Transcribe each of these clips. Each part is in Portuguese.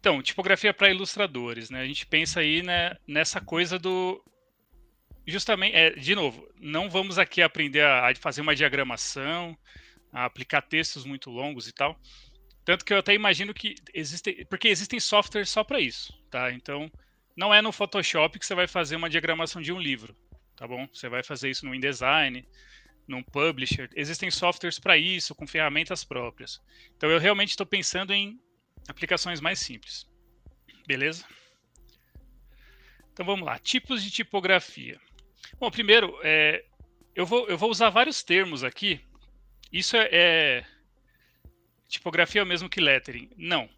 Então, tipografia para ilustradores, né? A gente pensa aí, né, nessa coisa do... Justamente, de novo, não vamos aqui aprender a fazer uma diagramação, a aplicar textos muito longos e tal. Tanto que eu até imagino que porque existem softwares só para isso, tá? Então, não é no Photoshop que você vai fazer uma diagramação de um livro, tá bom? Você vai fazer isso no InDesign, num Publisher. Existem softwares para isso, com ferramentas próprias. Então, eu realmente estou pensando em aplicações mais simples. Beleza? Então, vamos lá. Tipos de tipografia. Bom, primeiro, eu vou usar vários termos aqui. Isso tipografia é o mesmo que lettering? Não.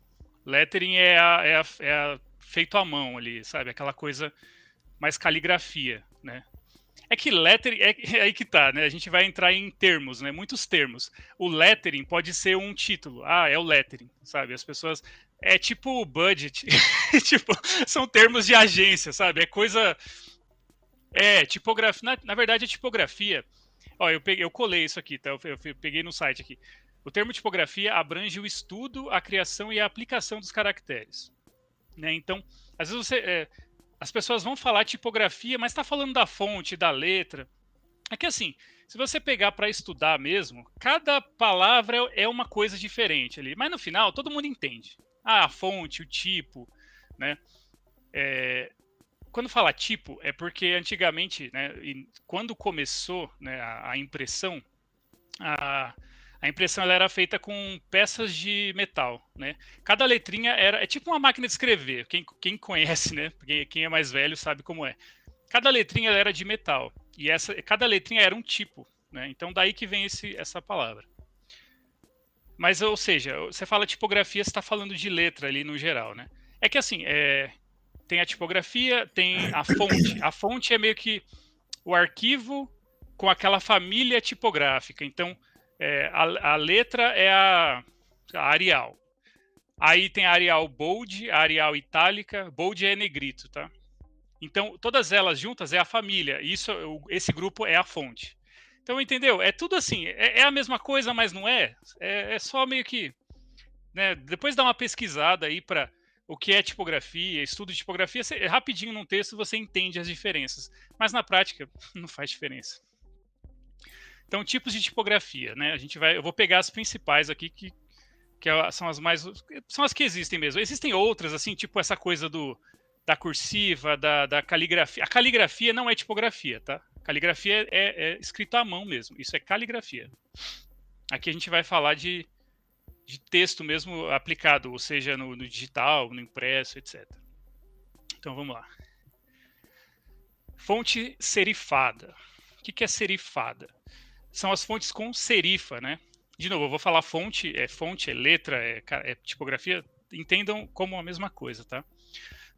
Lettering é feito à mão ali, sabe? Aquela coisa mais caligrafia, né? É que lettering, é aí que tá, né? A gente vai entrar em termos, né? Muitos termos. O lettering pode ser um título. Ah, é o lettering, sabe? As pessoas... É tipo budget. Tipo, são termos de agência, sabe? É coisa... tipografia... Na verdade, é tipografia. Ó, eu colei isso aqui, tá? Eu peguei no site aqui. O termo tipografia abrange o estudo, a criação e a aplicação dos caracteres, né? Então, às vezes as pessoas vão falar tipografia, mas está falando da fonte, da letra. É que assim, se você pegar para estudar mesmo, cada palavra é uma coisa diferente ali, mas no final todo mundo entende. Ah, a fonte, o tipo, né? Quando fala tipo, é porque antigamente, né, quando começou, né, a impressão, a, a impressão ela era feita com peças de metal, né? Cada letrinha é tipo uma máquina de escrever. Quem conhece, né? Quem é mais velho sabe como é. Cada letrinha era de metal e cada letrinha era um tipo, né? Então daí que vem essa palavra. Mas, ou seja, você fala tipografia, você está falando de letra ali no geral, né? É que assim, tem a tipografia, tem a fonte. A fonte é meio que o arquivo com aquela família tipográfica. Então, a letra é a Arial. Aí tem a Arial Bold, a Arial Itálica. Bold é negrito, tá? Então, todas elas juntas é a família. Esse grupo é a fonte. Então, entendeu? É tudo assim. É a mesma coisa, mas não é. É só meio que... Né? Depois dá uma pesquisada aí para o que é tipografia, estudo de tipografia. Rapidinho num texto você entende as diferenças. Mas na prática, não faz diferença. Então, tipos de tipografia, né? Eu vou pegar as principais aqui são as mais, são as que existem mesmo. Existem outras assim, tipo essa coisa da cursiva, da caligrafia. A caligrafia não é tipografia, tá? Caligrafia é escrito à mão mesmo. Isso é caligrafia. Aqui a gente vai falar de texto mesmo aplicado, ou seja, no digital, no impresso, etc. Então vamos lá. Fonte serifada. O que é serifada? São as fontes com serifa, né? De novo, eu vou falar fonte, é letra, é tipografia, entendam como a mesma coisa, tá?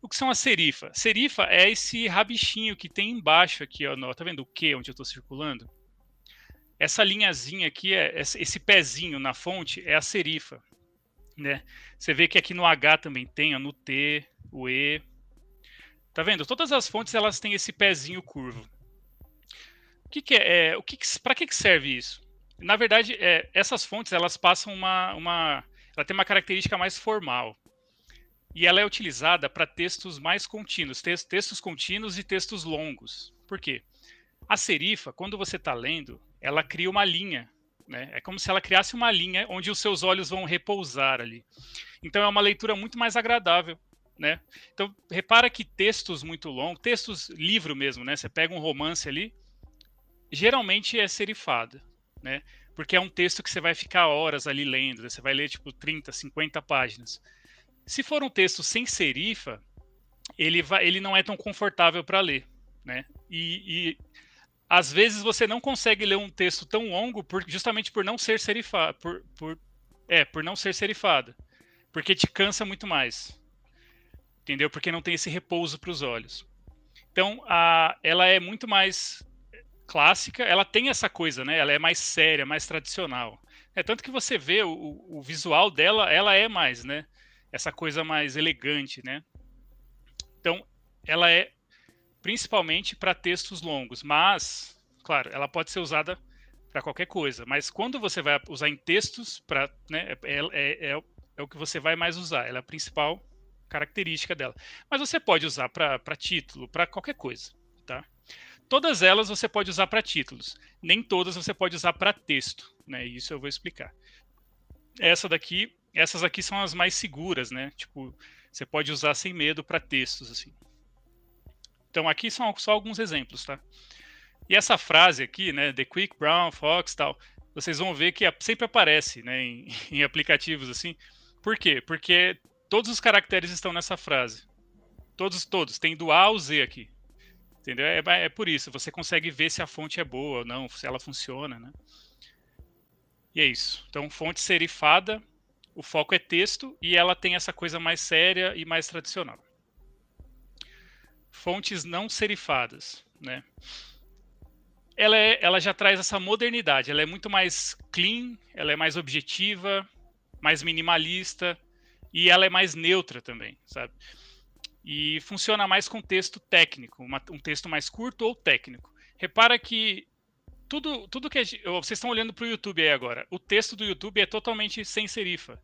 O que são as serifa? Serifa é esse rabichinho que tem embaixo aqui, ó, tá vendo o Q onde eu estou circulando? Essa linhazinha aqui, esse pezinho na fonte é a serifa, né? Você vê que aqui no H também tem, ó, no T, o E. Tá vendo? Todas as fontes elas têm esse pezinho curvo. Para que serve isso? Na verdade, essas fontes elas passam ela tem uma característica mais formal e ela é utilizada para textos mais contínuos, textos contínuos e textos longos. Por quê? A serifa, quando você está lendo, ela cria uma linha, né? É como se ela criasse uma linha onde os seus olhos vão repousar ali. Então é uma leitura muito mais agradável, né? Então repara que textos muito longos, livro mesmo, né? Você pega um romance ali, geralmente é serifado, né? Porque é um texto que você vai ficar horas ali lendo, né? Você vai ler tipo 30, 50 páginas. Se for um texto sem serifa, ele não é tão confortável para ler, né? E às vezes você não consegue ler um texto tão longo justamente por não ser serifado, por não ser serifado, porque te cansa muito mais, entendeu? Porque não tem esse repouso para os olhos. Então, ela é muito mais clássica, ela tem essa coisa, né? Ela é mais séria, mais tradicional. Tanto que você vê o visual dela, ela é mais, né? Essa coisa mais elegante, né? Então, ela é principalmente para textos longos, mas, claro, ela pode ser usada para qualquer coisa. Mas quando você vai usar em textos, né, é o que você vai mais usar. Ela é a principal característica dela. Mas você pode usar para título, para qualquer coisa, tá? Todas elas você pode usar para títulos. Nem todas você pode usar para texto, né? Isso eu vou explicar. Essas aqui são as mais seguras, né? Tipo, você pode usar sem medo para textos, assim. Então aqui são só alguns exemplos, tá? E essa frase aqui, né? The Quick Brown Fox, tal, vocês vão ver que sempre aparece, né? Em aplicativos assim. Por quê? Porque todos os caracteres estão nessa frase. Todos. Tem do A ao Z aqui. Entendeu? É por isso. Você consegue ver se a fonte é boa ou não, se ela funciona, né? E é isso. Então, fonte serifada, o foco é texto e ela tem essa coisa mais séria e mais tradicional. Fontes não serifadas, né? Ela já traz essa modernidade. Ela é muito mais clean, ela é mais objetiva, mais minimalista e ela é mais neutra também, sabe? E funciona mais com texto técnico, um texto mais curto ou técnico. Repara que tudo que vocês estão olhando para o YouTube aí agora, o texto do YouTube é totalmente sem serifa.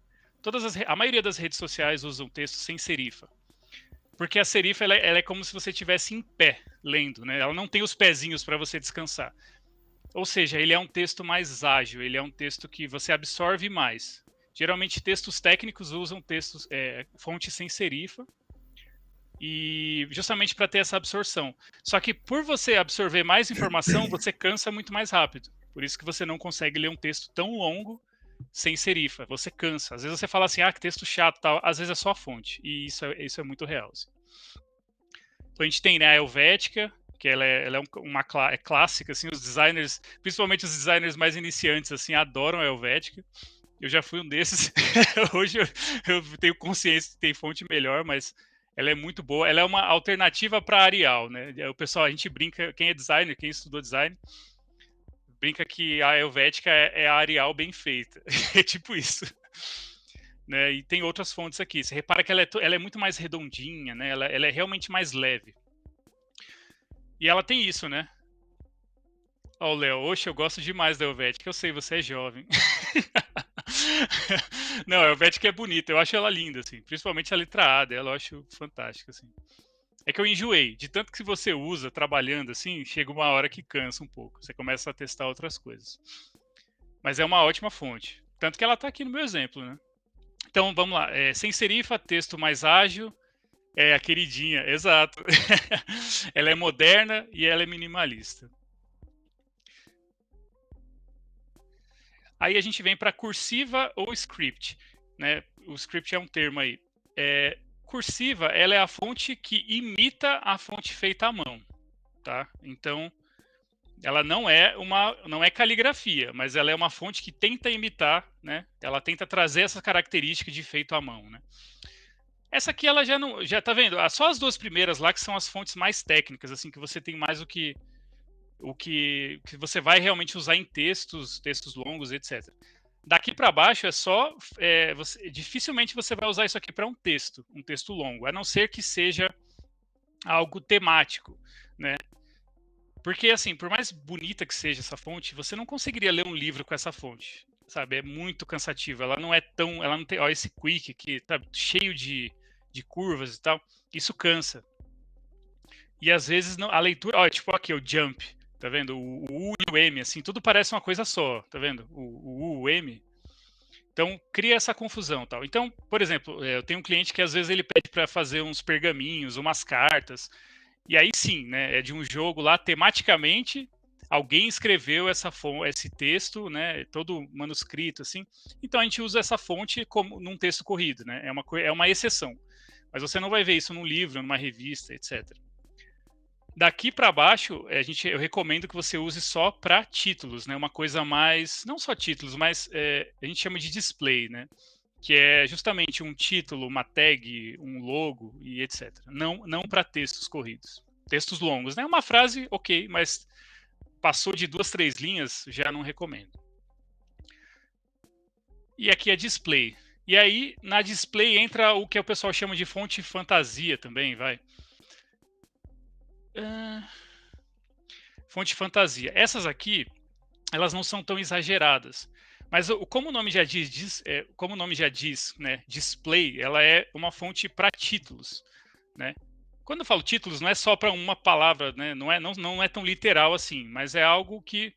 A maioria das redes sociais usam texto sem serifa. Porque a serifa ela é como se você estivesse em pé lendo, né? Ela não tem os pezinhos para você descansar. Ou seja, ele é um texto mais ágil, ele é um texto que você absorve mais. Geralmente textos técnicos usam fonte sem serifa, e justamente para ter essa absorção. Só que por você absorver mais informação, você cansa muito mais rápido. Por isso que você não consegue ler um texto tão longo sem serifa. Você cansa. Às vezes você fala assim, que texto chato, tal. Às vezes é só a fonte. E isso é muito real. Assim. Então a gente tem, né, a Helvética, que ela é clássica, assim, os designers, principalmente os designers mais iniciantes, assim, adoram a Helvética. Eu já fui um desses. Hoje eu tenho consciência que tem fonte melhor, mas ela é muito boa. Ela é uma alternativa para Arial, né? O pessoal, a gente brinca, quem é designer, quem estudou design, brinca que a Helvética é a Arial bem feita. É tipo isso. Né? E tem outras fontes aqui. Você repara que ela é muito mais redondinha, né? Ela é realmente mais leve. E ela tem isso, né? Ó, o Léo, oxe, eu gosto demais da Helvética. Eu sei, você é jovem. Não, a Helvética é bonita, eu acho ela linda, assim. Principalmente a letra A dela, eu acho fantástica, assim. É que eu enjoei. De tanto que você usa trabalhando, assim, chega uma hora que cansa um pouco. Você começa a testar outras coisas. Mas é uma ótima fonte. Tanto que ela tá aqui no meu exemplo, né? Então, vamos lá. Sem serifa, texto mais ágil. É a queridinha, exato. Ela é moderna e ela é minimalista. Aí a gente vem para cursiva ou script, né? O script é um termo aí. Cursiva, ela é a fonte que imita a fonte feita à mão, tá? Então, ela não é caligrafia, mas ela é uma fonte que tenta imitar, né? Ela tenta trazer essa característica de feito à mão, né? Essa aqui ela já tá vendo? Só as duas primeiras lá que são as fontes mais técnicas, assim, que você tem mais o que você vai realmente usar em textos longos, etc. Daqui para baixo é só dificilmente você vai usar isso aqui para um texto longo, a não ser que seja algo temático, né? Porque assim, por mais bonita que seja essa fonte, você não conseguiria ler um livro com essa fonte, sabe? É muito cansativo. Ela não tem, ó, esse quick aqui, tá cheio de curvas e tal. Isso cansa. E às vezes a leitura, ó, tipo aqui o jump, tá vendo? O U e o M, assim, tudo parece uma coisa só, tá vendo? O U, o M. Então cria essa confusão, tal. Então, por exemplo, eu tenho um cliente que às vezes ele pede para fazer uns pergaminhos, umas cartas. E aí sim, né? É de um jogo lá, tematicamente, alguém escreveu esse texto, né? Todo manuscrito, assim. Então a gente usa essa fonte como num texto corrido, né? É uma exceção. Mas você não vai ver isso num livro, numa revista, etc. Daqui para baixo, eu recomendo que você use só para títulos, né? Uma coisa mais, não só títulos, mas a gente chama de display, né? Que é justamente um título, uma tag, um logo e etc. Não para textos corridos. Textos longos, né? Uma frase, ok, mas passou de 2, 3 linhas, já não recomendo. E aqui é display. E aí, na display entra o que o pessoal chama de fonte fantasia também, vai. Fonte fantasia. Essas aqui, elas não são tão exageradas. Mas como o nome já como o nome já diz, né, display, ela é uma fonte para títulos, né? Quando eu falo títulos, não é só para uma palavra, né? Não é tão literal assim, mas é algo que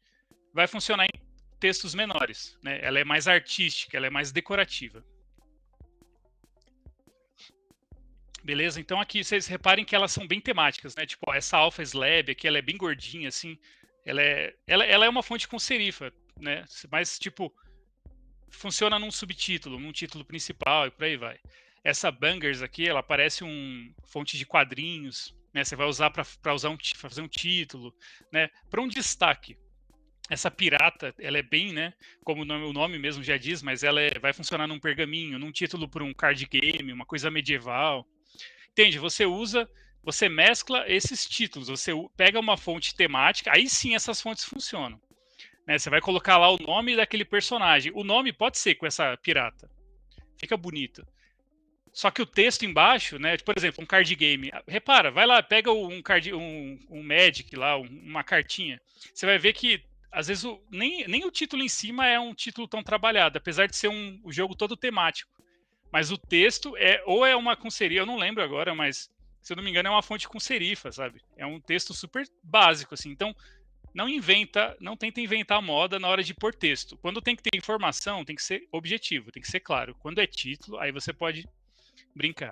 vai funcionar em textos menores, né? Ela é mais artística, ela é mais decorativa. Beleza? Então aqui vocês reparem que elas são bem temáticas, né? Tipo, ó, essa Alpha Slab aqui, ela é bem gordinha, assim. Ela é uma fonte com serifa, né? Mas, tipo, funciona num subtítulo, num título principal e por aí vai. Essa Bangers aqui, ela parece um fonte de quadrinhos, né? Você vai usar para fazer um título, né? Para um destaque. Essa pirata, ela é bem, né? Como o nome mesmo já diz, mas vai funcionar num pergaminho, num título para um card game, uma coisa medieval. Entende? Você mescla esses títulos, você pega uma fonte temática, aí sim essas fontes funcionam. Né? Você vai colocar lá o nome daquele personagem. O nome pode ser com essa pirata. Fica bonito. Só que o texto embaixo, né? Por exemplo, um card game. Repara, vai lá, pega um Magic lá, uma cartinha. Você vai ver que às vezes nem o título em cima é um título tão trabalhado, apesar de ser o jogo todo temático. Mas o texto ou é uma com serifa, eu não lembro agora, mas se eu não me engano é uma fonte com serifa, sabe? É um texto super básico, assim. Então, não tenta inventar moda na hora de pôr texto. Quando tem que ter informação, tem que ser objetivo, tem que ser claro. Quando é título, aí você pode brincar.